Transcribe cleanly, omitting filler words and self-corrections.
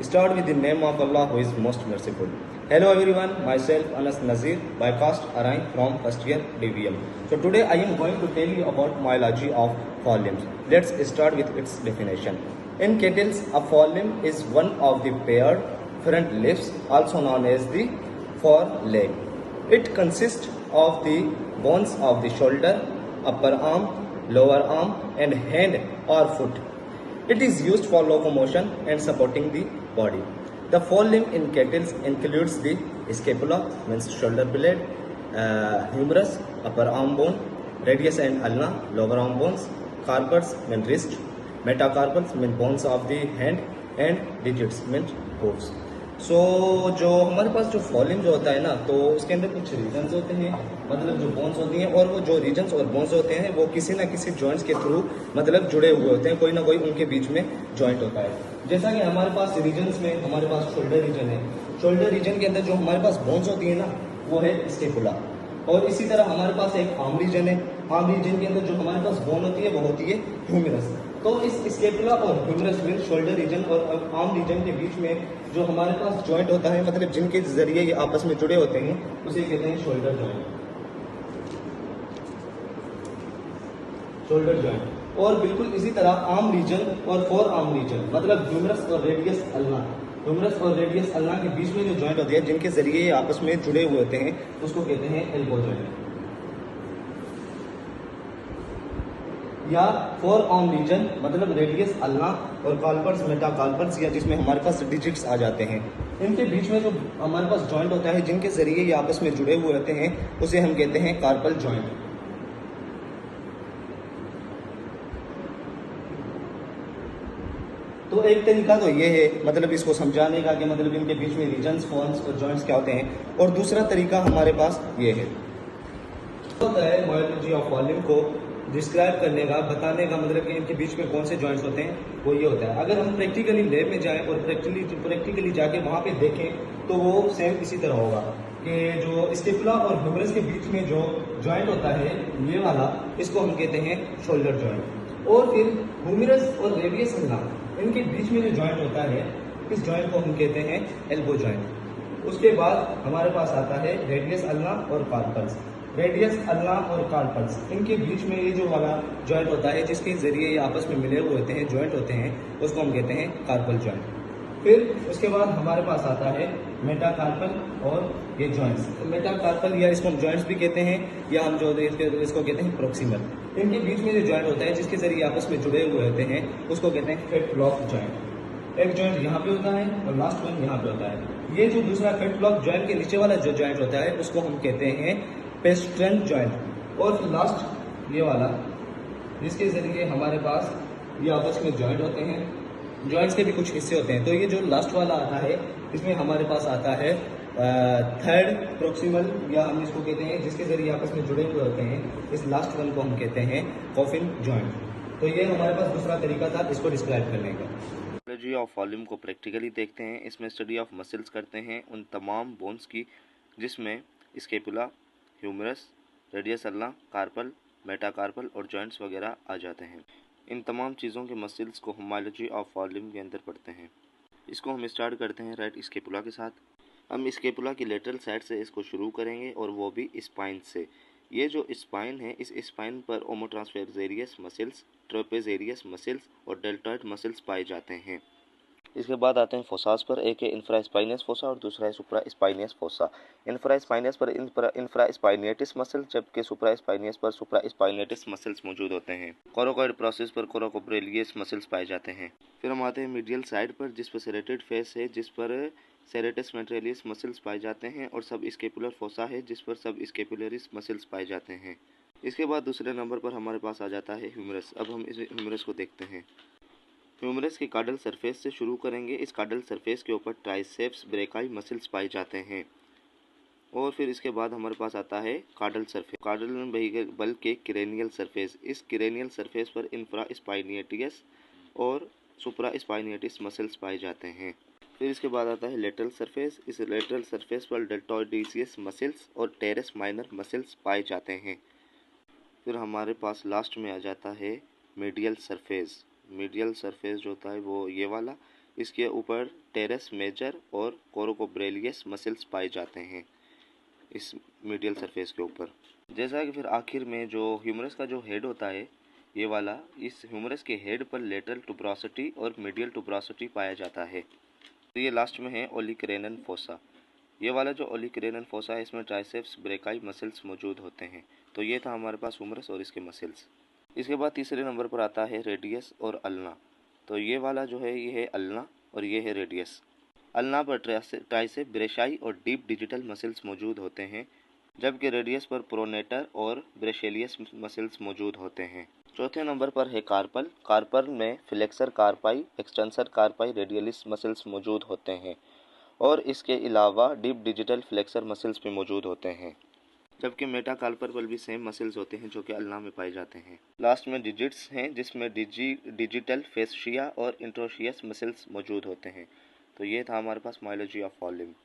Start with the name of Allah who is most merciful. Hello everyone, myself Anas Nazir, bypassed Arain from first year DVM. So today I am going to tell you about myology of forelimbs. Let's start with its definition. In cattle, a forelimb is one of the paired front legs, also known as the foreleg. It consists of the bones of the shoulder, upper arm, lower arm, and hand or foot. It is used for locomotion and supporting the body. The forelimb in cattle includes the scapula, means shoulder blade, humerus, upper arm bone, radius and ulna, lower arm bones, carpals, mean wrist, metacarpals, mean bones of the hand, and digits, mean hooves. सो जो हमारे पास जो फॉलिम जो होता है ना, तो उसके अंदर कुछ रीजन्स होते हैं, मतलब जो बोन्स होती हैं, और वो जो रीजन्स और बोन्स होते हैं वो किसी ना किसी जॉइंट्स के थ्रू मतलब जुड़े हुए होते हैं, कोई ना कोई उनके बीच में जॉइंट होता है। जैसा कि हमारे पास रीजन्स में हमारे पास शोल्डर रीजन है, शोल्डर रीजन के अंदर जो हमारे पास बोन्स होती है ना वो है स्टेपुला, और इसी तरह हमारे पास एक आर्म रीजन है, आर्म रीजन के अंदर जो हमारे पास बोन होती है वो होती है ह्यूमरस। तो इस स्केपुला और ह्यूमरस में शोल्डर रीजन और आर्म रीजन के बीच में जो हमारे पास जॉइंट होता है, मतलब जिनके जरिए ये आपस में जुड़े होते हैं, उसे कहते हैं शोल्डर जॉइंट, शोल्डर जॉइंट। और बिल्कुल इसी तरह आर्म रीजन और फोर आर्म रीजन, मतलब ह्यूमरस और रेडियस अल्ना, ह्यूमरस और रेडियस अल्ना के बीच में जो जॉइंट होती है जिनके जरिए ये आपस में जुड़े हुए होते हैं, उसको कहते हैं एल्बो जॉइंट। या फोर आर्म रीजन मतलब रेडियस अल्ना और कार्पल्स, मेटाकार्पल्स, या जिसमें हमारे पास डिजिट्स आ जाते हैं, इनके बीच में जो हमारे पास जॉइंट होता है जिनके जरिए ये आपस में जुड़े हुए होते हैं, उसे हम कहते हैं कार्पल जॉइंट। तो एक तरीका तो ये है मतलब इसको समझाने का कि मतलब इनके बीच में रीजन्स, फॉर्म्स और जॉइंट्स क्या होते हैं, और दूसरा तरीका हमारे पास ये है मायोलॉजी ऑफ फॉलिम को डिस्क्राइब करने का, बताने का, मतलब कि इनके बीच में कौन से जॉइंट्स होते हैं, वो ये होता है। अगर हम प्रैक्टिकली लैब में जाएं और प्रैक्टिकली जाके वहाँ पे देखें तो वो सेम इसी तरह होगा कि जो स्टेपुला और ह्यूमरस के बीच में जो जॉइंट होता है ये वाला, इसको हम कहते हैं शोल्डर जॉइंट। और फिर ह्यूमरस और रेडियस अल्ना, इनके बीच में जो जॉइंट होता है, इस जॉइंट को हम कहते हैं एल्बो जॉइंट। उसके बाद हमारे पास आता है रेडियस अल्ना और कार्पल्स। रेडियस अल्ना और कार्पल्स, इनके बीच में ये जो वाला जॉइंट होता है जिसके जरिए ये आपस में मिले हुए होते हैं, जॉइंट होते हैं, उसको हम कहते हैं कार्पल जॉइंट। फिर उसके बाद हमारे पास आता है मेटाकार्पल और ये जॉइंट्स। तो मेटाकार्पल या इसको हम जॉइंट्स भी कहते हैं, या हम जो इसको कहते हैं प्रोक्सिमल। इनके बीच में जो जॉइंट होता है जिसके जरिए आपस में जुड़े हुए होते हैं, उसको कहते हैं फेटलॉक जॉइंट। एक जॉइंट यहाँ पे होता है और लास्ट वन यहाँ पे होता है। ये जो दूसरा फेटलॉक जॉइंट के नीचे वाला जो जॉइंट होता है उसको हम कहते हैं पेस्ट्रेंट जॉइंट। और फिर लास्ट ये वाला जिसके जरिए हमारे पास ये आपस में जॉइंट होते हैं, जॉइंट्स के भी कुछ हिस्से होते हैं। तो ये जो लास्ट वाला आता है इसमें हमारे पास आता है थर्ड प्रोक्सिमल, या हम इसको कहते हैं जिसके जरिए आपस में जुड़े हुए होते हैं, इस लास्ट वन को हम कहते हैं कॉफिन जॉइंट। तो ये हमारे पास दूसरा तरीका था इसको डिस्क्राइब करने का। बायोलॉजी ऑफ वॉल्यूम को प्रैक्टिकली देखते हैं। इसमें स्टडी ऑफ मसल्स करते हैं उन तमाम बोन्स की जिसमें scapula, humerus, radius ulna, carpal, metacarpal और जॉइंट्स वगैरह आ जाते हैं। इन तमाम चीज़ों के मसल्स को हम बायोलॉजी ऑफ वॉल्यूम के अंदर पढ़ते हैं। इसको हम स्टार्ट करते हैं राइट स्केपुला के साथ। हम स्केपुला की लेटरल साइड से इसको शुरू करेंगे और वो भी स्पाइन से। ये जो स्पाइन है, इस स्पाइन पर ओमोट्रांसफेरेरियस मसल्स, ट्रेपेजेरियस मसल्स और डेल्टॉइड मसल्स पाए जाते हैं। इसके बाद आते हैं फोसास पर। एक है इंफ्रास्पाइनियस फोसा और दूसरा है सुप्रास्पाइनियस फोसा। इंफ्रास्पाइनियस पर इंफ्रास्पाइनेटिस मसल, जबकि सुप्रास्पाइनियस पर सुप्रास्पाइनेटिस मसल्स मौजूद होते हैं। कोरोकॉइड प्रोसेस पर कोरोकोब्रेलियस मसल्स पाए जाते हैं। फिर हम आते हैं मीडियल साइड पर जिस पर सेरेटेड फेस है, जिस पर सेरेटस वेंट्रलिस मसल्स पाए जाते हैं, और सब स्केपुलर फोसा है जिस पर सब स्केपुलरिस मसल्स पाए जाते हैं। इसके बाद दूसरे नंबर पर हमारे पास आ जाता है ह्यूमरस। अब हम इस ह्यूमरस को देखते हैं। ह्यूमरस की कार्डल सरफेस से शुरू करेंगे। इस कार्डल सरफेस के ऊपर ट्राइसेप्स ब्रेकाई मसल्स पाए जाते हैं। और फिर इसके बाद हमारे पास आता है कार्डल सरफेस, कार्डल बल के क्रेनियल सरफेस। इस क्रेनियल सरफेस पर इंफ्रास्पाइनियटिस और सुप्रास्पाइनियटिस मसल्स पाए जाते हैं। फिर इसके बाद आता है लेटरल सरफेस। इस लेटरल सरफेस पर डेल्टोइडियस मसल्स और टेरेस माइनर मसल्स पाए जाते हैं। फिर हमारे पास लास्ट में आ जाता है मीडियल सरफेस। मीडियल सरफेस जो होता है वो ये वाला, इसके ऊपर टेरेस मेजर और कोरोकोब्रेलियस मसल्स पाए जाते हैं इस मीडियल सरफेस के ऊपर। जैसा कि फिर आखिर में जो ह्यूमरस का जो हेड होता है ये वाला, इस ह्यूमरस के हेड पर लेटरल टुब्रोसिटी और मीडियल टुब्रोसिटी पाया जाता है। तो ये लास्ट में है ओलिकरेनन फोसा। ये वाला जो ओलिकरेनन फोसा है इसमें ट्राइसेप्स ब्रेकाई मसल्स मौजूद होते हैं। तो ये था हमारे पास ह्यूमरस और इसके मसल्स। इसके बाद तीसरे नंबर पर आता है रेडियस और अल्ना। तो ये वाला जो है ये है अल्ना और ये है रेडियस। अल्ना पर ट्राइसेप ब्रेशाई और डीप डिजिटल मसल्स मौजूद होते हैं, जबकि रेडियस पर प्रोनेटर और ब्रेशेलियस मसल्स मौजूद होते हैं। चौथे नंबर पर है कार्पल। कार्पल में फ्लेक्सर कार्पाई, एक्सटेंसर कार्पाई, रेडियलिस मसल्स मौजूद होते हैं और इसके अलावा डीप डिजिटल फ्लेक्सर मसल्स भी मौजूद होते हैं, जबकि मेटाकार्पल पर भी सेम मसल्स होते हैं जो कि अल्ना में पाए जाते हैं। लास्ट में डिजिट्स हैं जिसमें डिजिटल फेसिया और इंट्रोशियस मसल्स मौजूद होते हैं। तो ये था हमारे पास मायोलॉजी ऑफ फॉर लिम्ब।